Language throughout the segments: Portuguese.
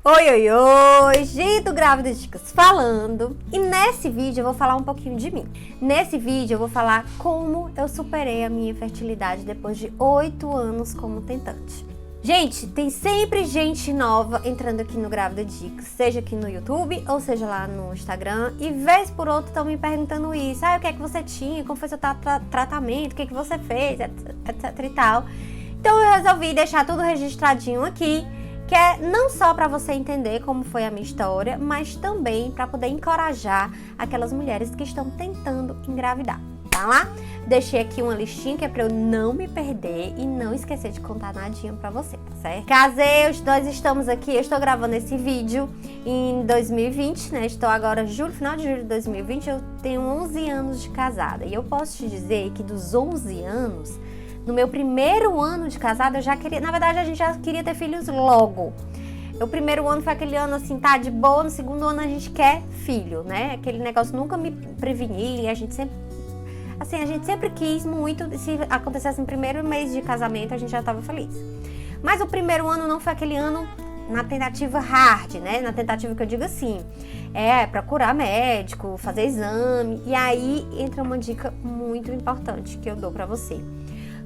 Oi, oi, oi! Gito Grávida Dicas falando. E nesse vídeo eu vou falar um pouquinho de mim. Nesse vídeo eu vou falar como eu superei a minha infertilidade depois de 8 anos como tentante. Gente, tem sempre gente nova entrando aqui no Grávida Dicas, seja aqui no YouTube ou seja lá no Instagram, e vez por outra estão me perguntando isso. O que é que você tinha? Como foi seu tratamento? O que é que você fez? Etc e tal. Então eu resolvi deixar tudo registradinho aqui, que é não só para você entender como foi a minha história, mas também para poder encorajar aquelas mulheres que estão tentando engravidar, tá lá? Deixei aqui uma listinha que é para eu não me perder e não esquecer de contar nadinha para você, tá certo? Casei, nós estamos aqui, eu estou gravando esse vídeo em 2020, né? Estou agora final de julho de 2020, eu tenho 11 anos de casada. E eu posso te dizer que dos 11 anos, no meu primeiro ano de casada, eu já queria... Na verdade, a gente já queria ter filhos logo. O primeiro ano foi aquele ano assim, tá de boa. No segundo ano a gente quer filho, né? Aquele negócio nunca me prevenir. E a gente sempre... Assim, a gente sempre quis muito. Se acontecesse no primeiro mês de casamento, a gente já tava feliz. Mas o primeiro ano não foi aquele ano na tentativa hard, né? Na tentativa que eu digo assim, procurar médico, fazer exame. E aí entra uma dica muito importante que eu dou pra você.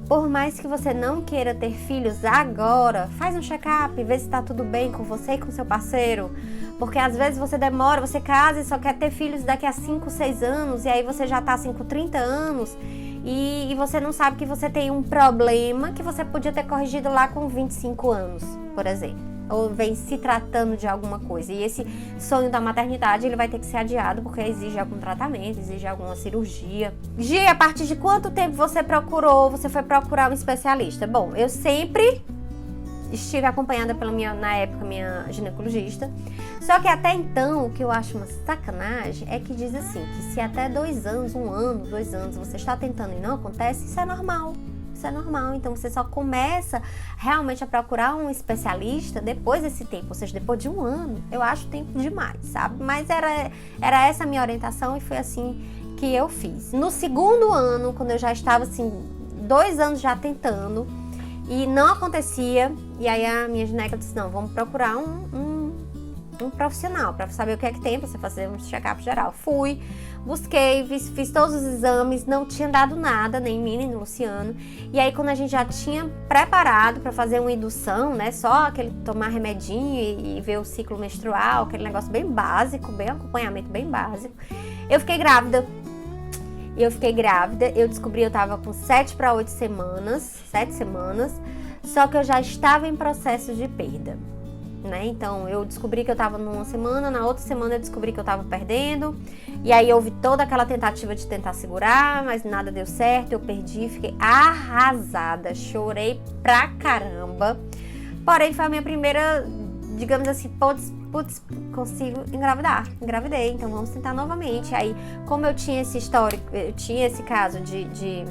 Por mais que você não queira ter filhos agora, faz um check-up, vê se tá tudo bem com você e com seu parceiro. Porque às vezes você demora, você casa e só quer ter filhos daqui a 5, 6 anos, e aí você já tá assim com 30 anos, e você não sabe que você tem um problema que você podia ter corrigido lá com 25 anos, por exemplo. Ou vem se tratando de alguma coisa. E esse sonho da maternidade, ele vai ter que ser adiado, porque exige algum tratamento, exige alguma cirurgia. Gi, a partir de quanto tempo você foi procurar um especialista? Bom, eu sempre estive acompanhada pela na época, minha ginecologista. Só que até então, o que eu acho uma sacanagem é que diz assim, que se até 2 anos, 1 ano, 2 anos, você está tentando e não acontece, isso é normal. Isso é normal, então você só começa realmente a procurar um especialista depois desse tempo, ou seja, depois de 1 ano. Eu acho tempo demais, sabe? Mas era essa a minha orientação e foi assim que eu fiz. No segundo ano, quando eu já estava assim, 2 anos já tentando e não acontecia, e aí a minha gineca disse, não, vamos procurar um profissional para saber o que é que tem, para você fazer um check-up geral. Fui, busquei, fiz todos os exames, não tinha dado nada, nem em mim, nem no Luciano. E aí quando a gente já tinha preparado para fazer uma indução, né, só aquele tomar remedinho e ver o ciclo menstrual, aquele negócio bem básico, bem acompanhamento bem básico, eu fiquei grávida. Eu descobri, eu tava com 7 para 8 semanas, 7 semanas, só que eu já estava em processo de perda. Né? Então eu descobri que eu tava numa semana, na outra semana eu descobri que eu tava perdendo, e aí houve toda aquela tentativa de tentar segurar, mas nada deu certo, eu perdi, fiquei arrasada, chorei pra caramba, porém foi a minha primeira, digamos assim, putz, consigo engravidei, então vamos tentar novamente. Aí, como eu tinha esse histórico, eu tinha esse caso de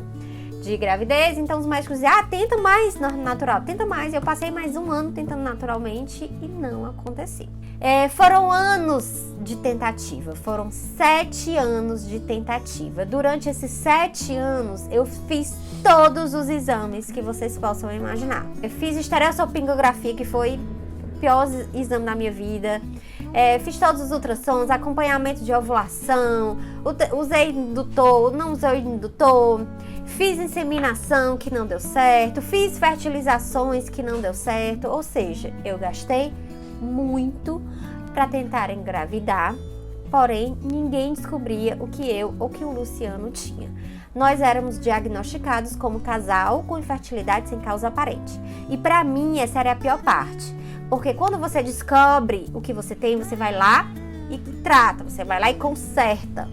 gravidez, então os médicos diziam, tenta mais natural, tenta mais. Eu passei mais 1 ano tentando naturalmente e não aconteceu. Foram anos de tentativa, foram 7 anos de tentativa. Durante esses 7 anos, eu fiz todos os exames que vocês possam imaginar. Eu fiz estereossopingografia, que foi o pior exame da minha vida. Fiz todos os ultrassons, acompanhamento de ovulação, usei indutor, não usei indutor, fiz inseminação que não deu certo, fiz fertilizações que não deu certo, ou seja, eu gastei muito para tentar engravidar, porém ninguém descobria o que eu ou que o Luciano tinha. Nós éramos diagnosticados como casal com infertilidade sem causa aparente. E para mim essa era a pior parte. Porque quando você descobre o que você tem, você vai lá e trata, você vai lá e conserta.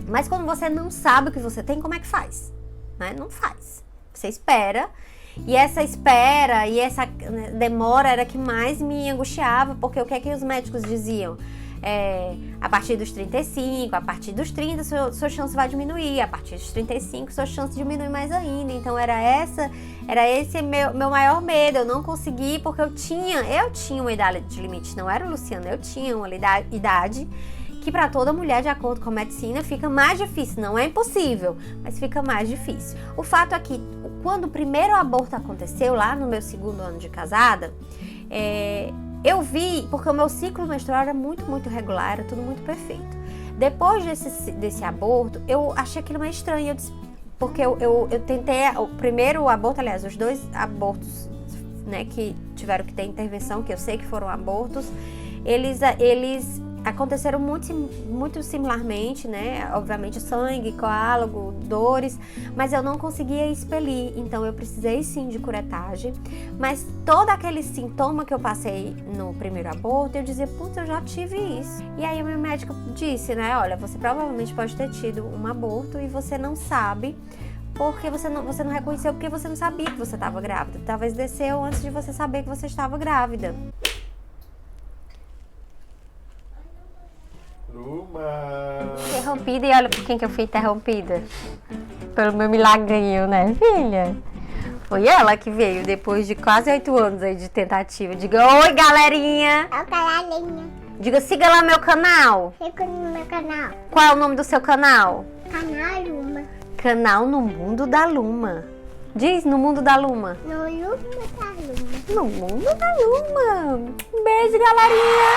Mas quando você não sabe o que você tem, como é que faz? Né? Não faz. Você espera, e essa espera e essa demora era que mais me angustiava, porque o que é que os médicos diziam? A partir dos 35, a partir dos 30, sua chance vai diminuir, a partir dos 35, sua chance diminui mais ainda. Então era esse meu maior medo, eu não consegui, porque eu tinha uma idade de limite, não era o Luciano, eu tinha uma idade que para toda mulher, de acordo com a medicina, fica mais difícil, não é impossível, mas fica mais difícil. O fato é que, quando o primeiro aborto aconteceu, lá no meu 2º ano de casada, Eu vi, porque o meu ciclo menstrual era muito, muito regular, era tudo muito perfeito. Depois desse aborto, eu achei aquilo meio estranho, porque eu tentei, o primeiro aborto, aliás, os 2 abortos, né, que tiveram que ter intervenção, que eu sei que foram abortos, eles aconteceram muito similarmente, né? Obviamente sangue, coágulo, dores, mas eu não conseguia expelir, então eu precisei sim de curetagem. Mas todo aquele sintoma que eu passei no primeiro aborto, eu dizia, putz, eu já tive isso. E aí o meu médico disse, né? Olha, você provavelmente pode ter tido um aborto e você não sabe, porque você não reconheceu, porque você não sabia que você estava grávida. Talvez desceu antes de você saber que você estava grávida. Interrompida, e olha por quem que eu fui interrompida. Pelo meu milagrinho, né, filha? Foi ela que veio depois de quase 8 anos aí de tentativa. Diga, oi, galerinha! Oi, galerinha. Diga, siga lá meu canal. Siga no meu canal. Qual é o nome do seu canal? Canal Luma. Canal No Mundo da Luma. Diz, No Mundo da Luma. No Luma da Luma. No Mundo da Luma. Um beijo, galerinha!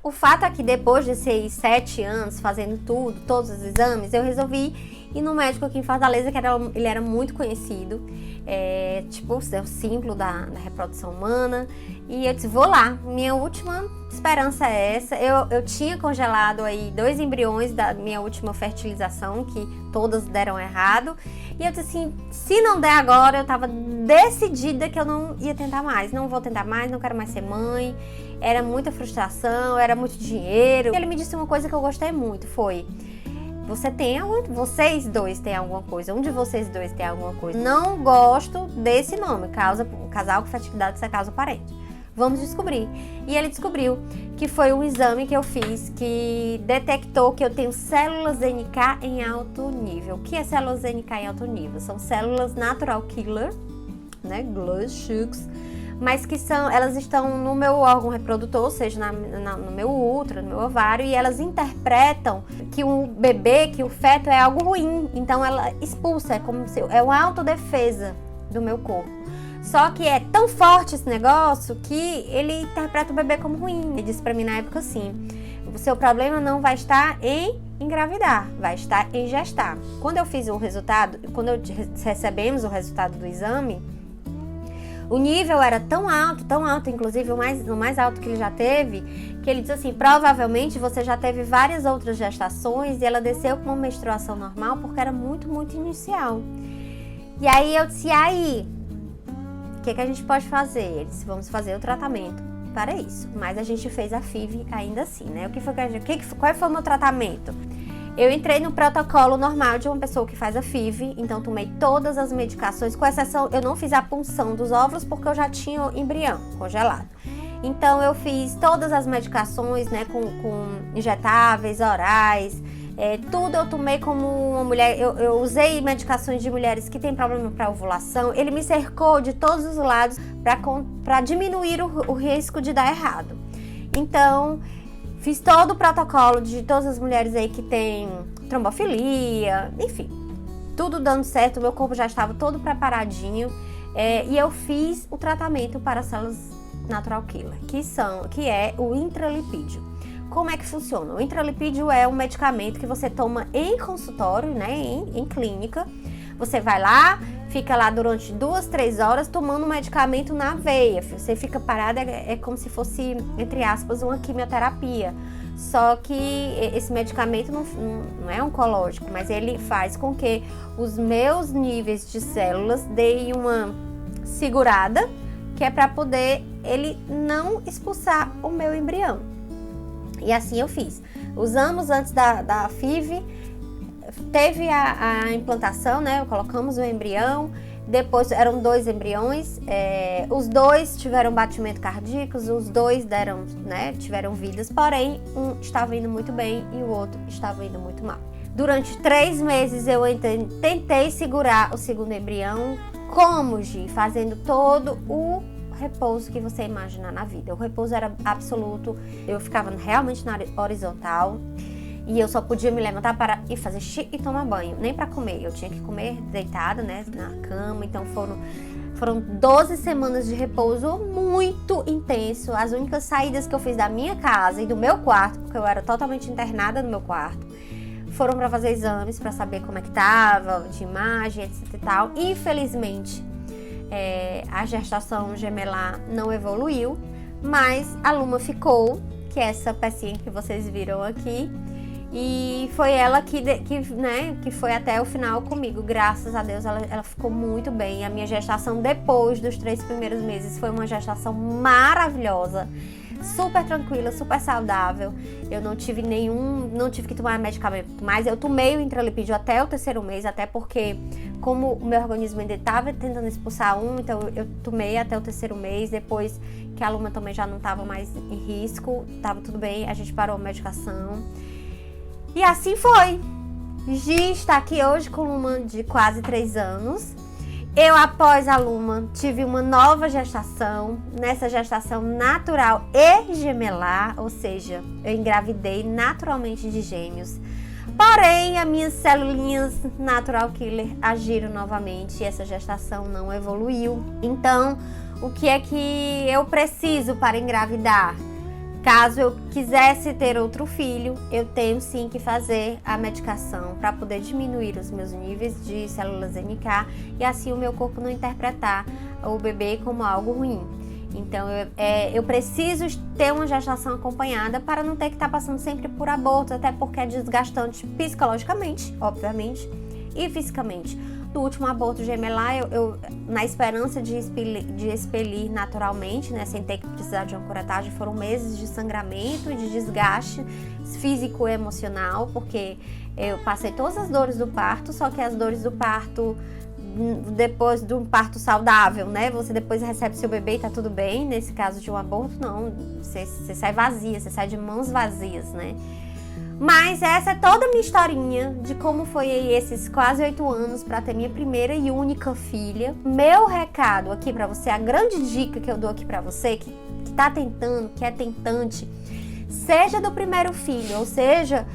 O fato é que depois desses 7 anos fazendo tudo, todos os exames, eu resolvi ir no médico aqui em Fortaleza, que ele era muito conhecido, tipo o símbolo da reprodução humana, e eu disse, vou lá, minha última esperança é essa. Eu tinha congelado aí 2 embriões da minha última fertilização, que todas deram errado, e eu disse assim, se não der agora, eu tava decidida que eu não ia tentar mais, não vou tentar mais, não quero mais ser mãe. Era muita frustração, era muito dinheiro. E ele me disse uma coisa que eu gostei muito, foi... Vocês dois têm alguma coisa, um de vocês dois tem alguma coisa. Não gosto desse nome, casal com fertilidade, se é caso parente. Vamos descobrir. E ele descobriu que foi um exame que eu fiz que detectou que eu tenho células NK em alto nível. O que é células NK em alto nível? São células natural killer, né, Glushux, mas que elas estão no meu órgão reprodutor, ou seja, no meu útero, no meu ovário, e elas interpretam que o bebê, que o feto é algo ruim, então ela expulsa, é uma autodefesa do meu corpo. Só que é tão forte esse negócio que ele interpreta o bebê como ruim. Ele disse pra mim na época assim, o seu problema não vai estar em engravidar, vai estar em gestar. Quando eu fiz o resultado, quando recebemos o resultado do exame, o nível era tão alto, inclusive o mais alto que ele já teve, que ele disse assim, provavelmente você já teve várias outras gestações e ela desceu com uma menstruação normal porque era muito, muito inicial. E aí eu disse, aí, o que a gente pode fazer? Ele disse, vamos fazer o tratamento para isso. Mas a gente fez a FIV ainda assim, né? Qual foi o meu tratamento? Eu entrei no protocolo normal de uma pessoa que faz a FIV, então tomei todas as medicações, com exceção, eu não fiz a punção dos óvulos porque eu já tinha o embrião congelado. Então eu fiz todas as medicações, né, com injetáveis, orais, tudo eu tomei como uma mulher, eu usei medicações de mulheres que têm problema para ovulação, ele me cercou de todos os lados para diminuir o risco de dar errado. Então, fiz todo o protocolo de todas as mulheres aí que têm trombofilia, enfim, tudo dando certo, meu corpo já estava todo preparadinho, e eu fiz o tratamento para células natural killer, que é o intralipídio. Como é que funciona? O intralipídio é um medicamento que você toma em consultório, né, em clínica. Você vai lá, fica lá durante 2, 3 horas tomando um medicamento na veia. Você fica parada, é como se fosse, entre aspas, uma quimioterapia. Só que esse medicamento não é oncológico, mas ele faz com que os meus níveis de células deem uma segurada, que é para poder ele não expulsar o meu embrião. E assim eu fiz. Usamos antes da FIV, teve a implantação, né? Colocamos o embrião, depois eram 2 embriões, os 2 tiveram batimento cardíaco, os 2 tiveram vidas, porém um estava indo muito bem e o outro estava indo muito mal. Durante 3 meses eu tentei segurar o segundo embrião, como, Gi? Fazendo todo o repouso que você imaginar na vida. O repouso era absoluto, eu ficava realmente na horizontal e eu só podia me levantar para ir fazer xixi e tomar banho, nem para comer. Eu tinha que comer deitada, né, na cama. Então foram Foram 12 semanas de repouso muito intenso. As únicas saídas que eu fiz da minha casa e do meu quarto, porque eu era totalmente internada no meu quarto, foram para fazer exames, para saber como é que tava, de imagem, etc e tal. Infelizmente, a gestação gemelar não evoluiu, mas a Luma ficou, que é essa pecinha que vocês viram aqui. E foi ela que foi até o final comigo. Graças a Deus, ela ficou muito bem. A minha gestação depois dos 3 primeiros meses foi uma gestação maravilhosa. Super tranquila, super saudável. Eu não tive que tomar medicamento, mas eu tomei o intralipídio até o 3º mês, até porque como o meu organismo ainda estava tentando expulsar então eu tomei até o 3º mês. Depois que a Luma também já não estava mais em risco, estava tudo bem, a gente parou a medicação. E assim foi. Gi está aqui hoje com Luma de quase 3 anos. Eu, após a Luma, tive uma nova gestação, nessa gestação natural e gemelar, ou seja, eu engravidei naturalmente de gêmeos. Porém, as minhas celulinhas natural killer agiram novamente e essa gestação não evoluiu. Então, o que é que eu preciso para engravidar? Caso eu quisesse ter outro filho, eu tenho sim que fazer a medicação para poder diminuir os meus níveis de células NK e assim o meu corpo não interpretar o bebê como algo ruim. Então eu preciso ter uma gestação acompanhada para não ter que estar passando sempre por aborto, até porque é desgastante psicologicamente, obviamente, e fisicamente. Do último aborto gemelar, eu na esperança de expelir naturalmente, né, sem ter que precisar de uma curetagem, foram meses de sangramento e de desgaste físico e emocional, porque eu passei todas as dores do parto, só que as dores do parto, depois de um parto saudável, né, você depois recebe seu bebê e tá tudo bem. Nesse caso de um aborto, não, você sai vazia, você sai de mãos vazias, né. Mas essa é toda a minha historinha de como foi aí esses quase 8 anos para ter minha primeira e única filha. Meu recado aqui para você, a grande dica que eu dou aqui para você que tá tentando, que é tentante, seja do primeiro filho, ou seja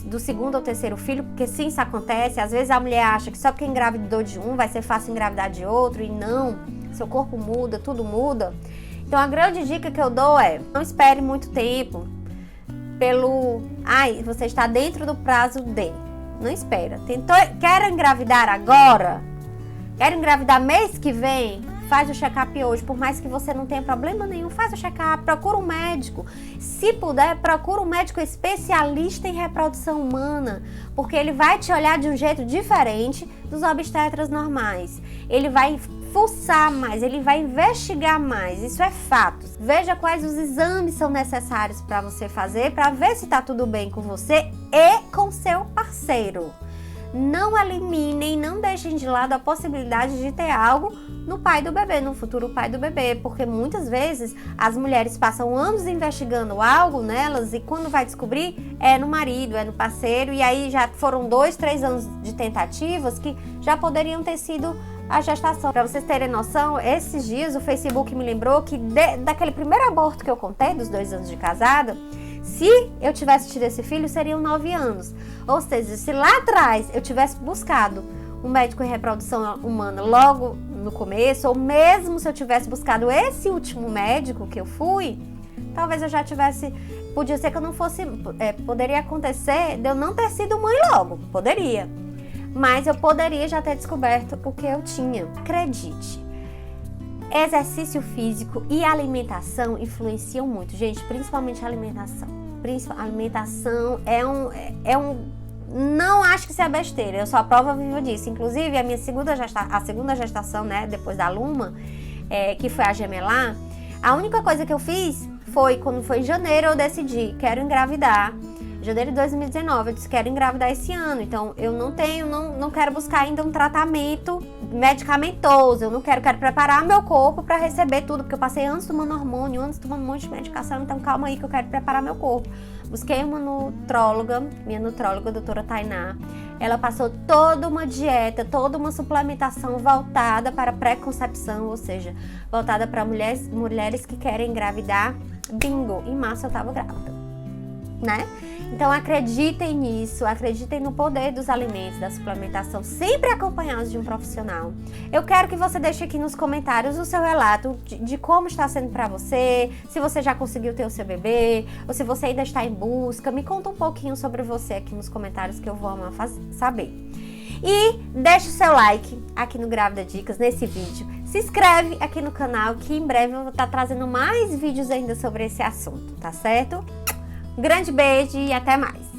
do 2º ou 3º filho, porque sim, isso acontece. Às vezes a mulher acha que só porque engravidou de um vai ser fácil engravidar de outro, e não, seu corpo muda, tudo muda. Então a grande dica que eu dou é, não espere muito tempo você está dentro do prazo de. Não espera. Quer engravidar agora? Quer engravidar mês que vem? Faz o check-up hoje. Por mais que você não tenha problema nenhum, faz o check-up, procura um médico. Se puder, procura um médico especialista em reprodução humana, porque ele vai te olhar de um jeito diferente dos obstetras normais. Ele vai fuçar mais, ele vai investigar mais, isso é fato. Veja quais os exames são necessários para você fazer, para ver se está tudo bem com você e com seu parceiro. Não eliminem, não deixem de lado a possibilidade de ter algo no pai do bebê, no futuro pai do bebê, porque muitas vezes as mulheres passam anos investigando algo nelas e quando vai descobrir é no marido, é no parceiro, e aí já foram 2, 3 anos de tentativas que já poderiam ter sido a gestação. Para vocês terem noção, esses dias o Facebook me lembrou que daquele primeiro aborto que eu contei, dos 2 anos de casada, se eu tivesse tido esse filho, seriam 9 anos. Ou seja, se lá atrás eu tivesse buscado um médico em reprodução humana logo no começo, ou mesmo se eu tivesse buscado esse último médico que eu fui, talvez eu já tivesse... Podia ser que eu não fosse... poderia acontecer de eu não ter sido mãe logo. Poderia. Mas eu poderia já ter descoberto o que eu tinha. Acredite, exercício físico e alimentação influenciam muito, gente, principalmente a alimentação. A alimentação é um não acho que isso é besteira, eu sou a prova viva disso. Inclusive, a segunda gestação, né, depois da Luma, que foi a gemelar, a única coisa que eu fiz foi, quando foi em janeiro, eu decidi, quero engravidar. Janeiro de 2019, eu disse, quero engravidar esse ano, então eu não quero buscar ainda um tratamento medicamentoso, eu não quero preparar meu corpo para receber tudo, porque eu passei anos tomando hormônio, anos tomando um monte de medicação, então calma aí que eu quero preparar meu corpo. Busquei uma nutróloga, minha nutróloga, a doutora Tainá, ela passou toda uma dieta, toda uma suplementação voltada para pré-concepção, ou seja, voltada para mulheres que querem engravidar. Bingo, em março eu tava grávida. né? Então acreditem nisso, acreditem no poder dos alimentos, da suplementação, sempre acompanhados de um profissional. Eu quero que você deixe aqui nos comentários o seu relato de como está sendo para você, se você já conseguiu ter o seu bebê, ou se você ainda está em busca. Me conta um pouquinho sobre você aqui nos comentários que eu vou amar saber. E deixa o seu like aqui no Grávida Dicas, nesse vídeo. Se inscreve aqui no canal que em breve eu vou estar trazendo mais vídeos ainda sobre esse assunto, tá certo? Um grande beijo e até mais!